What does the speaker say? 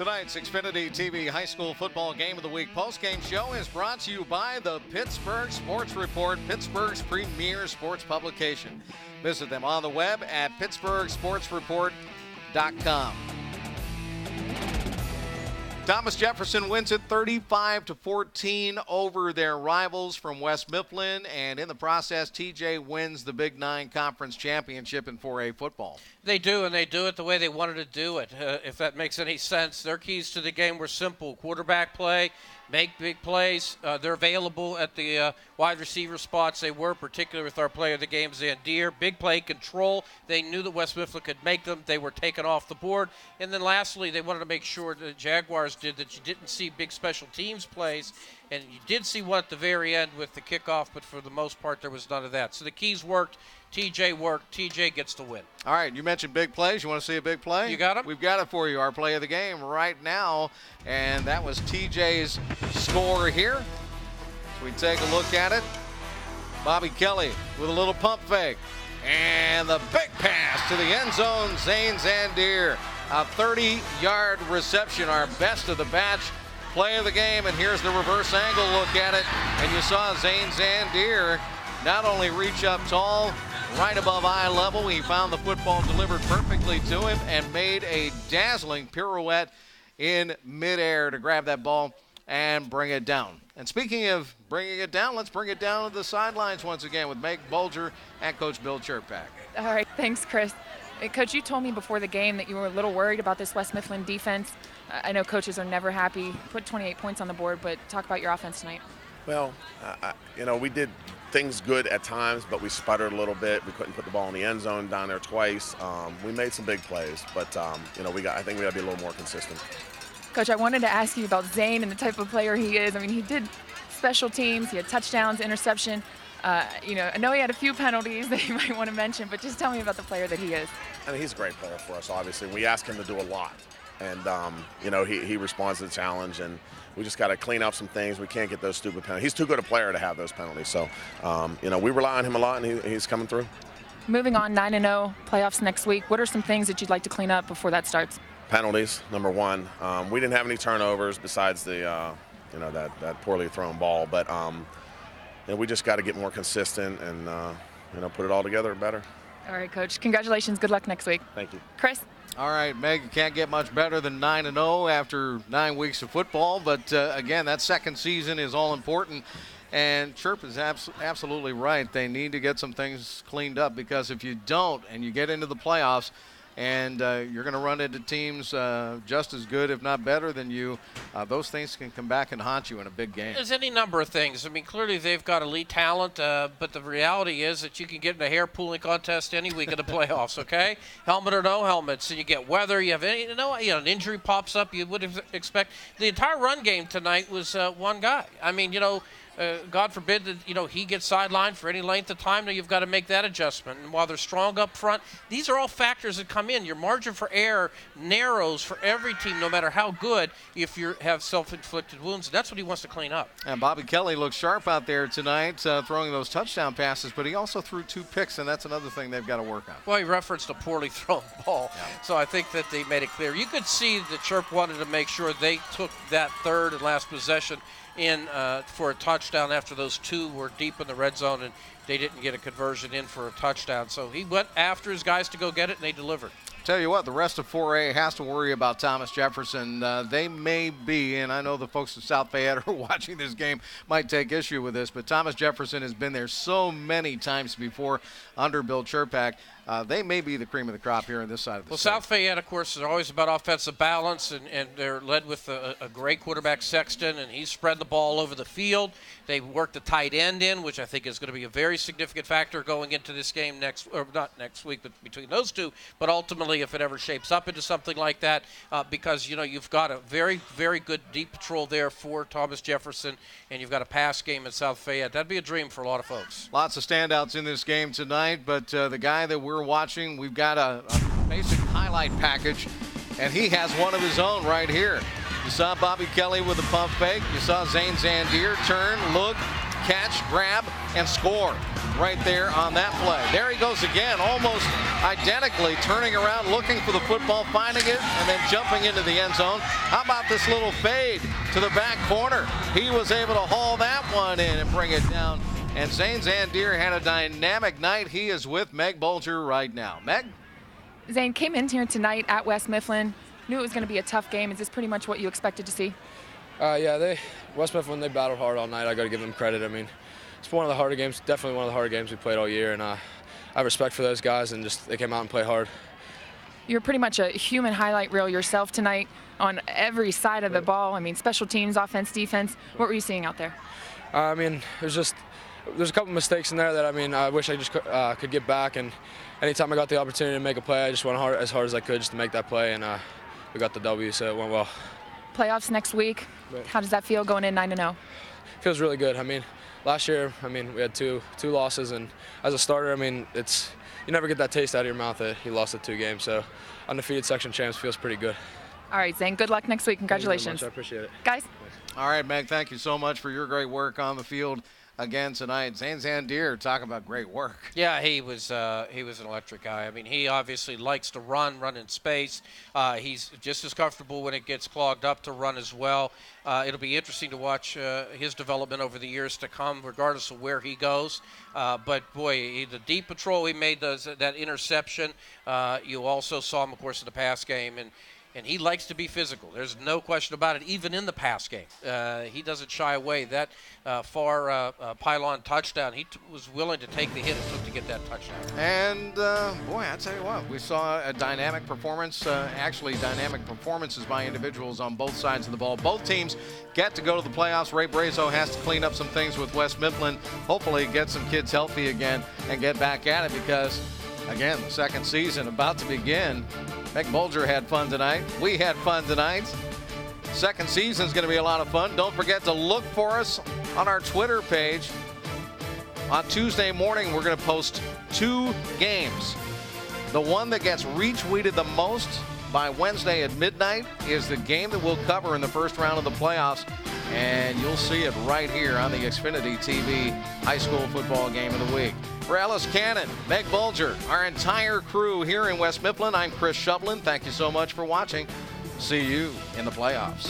Tonight's Xfinity TV High School Football Game of the Week postgame show is brought to you by the Pittsburgh Sports Report, Pittsburgh's premier sports publication. Visit them on the web at pittsburghsportsreport.com. Thomas Jefferson wins it 35-14 over their rivals from West Mifflin, and in the process, TJ wins the Big Nine Conference Championship in 4A football. They do, and they do it the way they wanted to do it, if that makes any sense. Their keys to the game were simple: quarterback play, make big plays. They're available at the wide receiver spots. They were, particularly with our player of the game, Zandier. Big play control. They knew that West Mifflin could make them. They were taken off the board. And then lastly, they wanted to make sure the Jaguars did that you didn't see big special teams plays. And you did see one at the very end with the kickoff, but for the most part, there was none of that. So the keys worked. TJ worked. TJ gets the win. All right, you mentioned big plays. You want to see a big play? You got it? We've got it for you, our play of the game right now. And that was TJ's score here. So we take a look at it. Bobby Kelly with a little pump fake. And the big pass to the end zone, Zane Zandier. A 30-yard reception, our best of the batch. Play of the game, and here's the reverse angle look at it. And you saw Zane Zandier not only reach up tall, right above eye level, he found the football delivered perfectly to him and made a dazzling pirouette in midair to grab that ball and bring it down. And speaking of bringing it down, let's bring it down to the sidelines once again with Meg Bolger and Coach Bill Chirpak. All right, thanks, Chris. Coach, you told me before the game that you were a little worried about this West Mifflin defense. I know coaches are never happy. Put 28 points on the board, but talk about your offense tonight. Well, we did things good at times, but we sputtered a little bit. We couldn't put the ball in the end zone down there twice. We made some big plays, but I think we got to be a little more consistent. Coach, I wanted to ask you about Zane and the type of player he is. I mean, he did special teams. He had touchdowns, interception. I know he had a few penalties that you might want to mention, but just tell me about the player that he is. I mean, he's a great player for us, obviously. We ask him to do a lot, and he responds to the challenge, and we just got to clean up some things. We can't get those stupid penalties. He's too good a player to have those penalties. So, we rely on him a lot, and he's coming through. Moving on, 9-0, playoffs next week. What are some things that you'd like to clean up before that starts? Penalties, number one. We didn't have any turnovers besides the, that poorly thrown ball. But, we just got to get more consistent and, put it all together better. All right, Coach. Congratulations. Good luck next week. Thank you. Chris? All right, Meg, you can't get much better than 9-0 after 9 weeks of football. But, again, that second season is all important. And Chirp is absolutely right. They need to get some things cleaned up, because if you don't and you get into the playoffs and you're going to run into teams just as good, if not better than you, those things can come back and haunt you in a big game. There's any number of things. I mean, clearly they've got elite talent, but the reality is that you can get in a hair pulling contest any week in the playoffs, okay? Helmet or no helmets, and you get weather, you have an injury pops up, you would expect. The entire run game tonight was one guy. I mean, God forbid that, he gets sidelined for any length of time. Now you've got to make that adjustment. And while they're strong up front, these are all factors that come in. Your margin for error narrows for every team, no matter how good, if you have self-inflicted wounds. That's what he wants to clean up. And Bobby Kelly looks sharp out there tonight, throwing those touchdown passes, but he also threw 2 picks, and that's another thing they've got to work on. Well, he referenced a poorly thrown ball, So I think that they made it clear. You could see that Chirp wanted to make sure they took that third and last possession in for a touchdown after those 2 were deep in the red zone and they didn't get a conversion in for a touchdown. So he went after his guys to go get it, and they delivered. Tell you what, the rest of 4A has to worry about Thomas Jefferson. They may be, and I know the folks in South Fayette who are watching this game might take issue with this, but Thomas Jefferson has been there so many times before under Bill Chirpak. They may be the cream of the crop here on this side of the state. South Fayette, of course, is always about offensive balance, and they're led with a great quarterback, Sexton, and he's spread the ball over the field. They worked the tight end in, which I think is going to be a very significant factor going into this game not next week, but between those two. But ultimately, if it ever shapes up into something like that, because, you've got a very, very good deep patrol there for Thomas Jefferson, and you've got a pass game in South Fayette. That'd be a dream for a lot of folks. Lots of standouts in this game tonight, but the guy that we're watching, we've got a basic highlight package, and he has one of his own right here. You saw Bobby Kelly with a pump fake. You saw Zane Zandier turn, look, catch, grab, and score. right there on that play. There he goes again, almost identically turning around, looking for the football, finding it, and then jumping into the end zone. How about this little fade to the back corner? He was able to haul that one in and bring it down. And Zane Zandier had a dynamic night. He is with Meg Bulger right now. Meg? Zane came in here tonight at West Mifflin. Knew it was going to be a tough game. Is this pretty much what you expected to see? Yeah, West Mifflin, they battled hard all night. I got to give them credit. I mean, it's one of the harder games, definitely one of the harder games we played all year, and I have respect for those guys, and just they came out and played hard. You're pretty much a human highlight reel yourself tonight on every side of the ball. I mean, special teams, offense, defense. What were you seeing out there? I mean, there's a couple mistakes in there that, I mean, I wish I just could get back, and anytime I got the opportunity to make a play, I just went as hard as I could just to make that play, and we got the W, so it went well. Playoffs next week. How does that feel going in 9-0? Feels really good. I mean, last year, I mean, we had two losses, and as a starter, I mean, you never get that taste out of your mouth that you lost the 2 games. So undefeated section champs feels pretty good. All right, Zane, good luck next week. Congratulations. Thank you very much. I appreciate it. Guys? All right, Meg, thank you so much for your great work on the field again tonight. Zane Zandier, talking about great work. Yeah, he was an electric guy. I mean, he obviously likes to run in space. He's just as comfortable when it gets clogged up to run as well. It'll be interesting to watch his development over the years to come, regardless of where he goes. But, boy, the deep patrol he made, that interception. You also saw him, of course, in the pass game. And he likes to be physical. There's no question about it, even in the pass game. He doesn't shy away. That far pylon touchdown, he was willing to take the hit it took to get that touchdown. And, boy, I tell you what, we saw a dynamic performance, actually dynamic performances by individuals on both sides of the ball. Both teams get to go to the playoffs. Ray Brazo has to clean up some things with West Mifflin, hopefully get some kids healthy again and get back at it because, again, the second season about to begin. Meg Bulger had fun tonight. We had fun tonight. Second season is going to be a lot of fun. Don't forget to look for us on our Twitter page. On Tuesday morning, we're going to post 2 games. The one that gets retweeted the most by Wednesday at midnight is the game that we'll cover in the first round of the playoffs. And you'll see it right here on the Xfinity TV high school football game of the week. For Ellis Cannon, Meg Bulger, our entire crew here in West Mifflin, I'm Chris Shovlin. Thank you so much for watching. See you in the playoffs.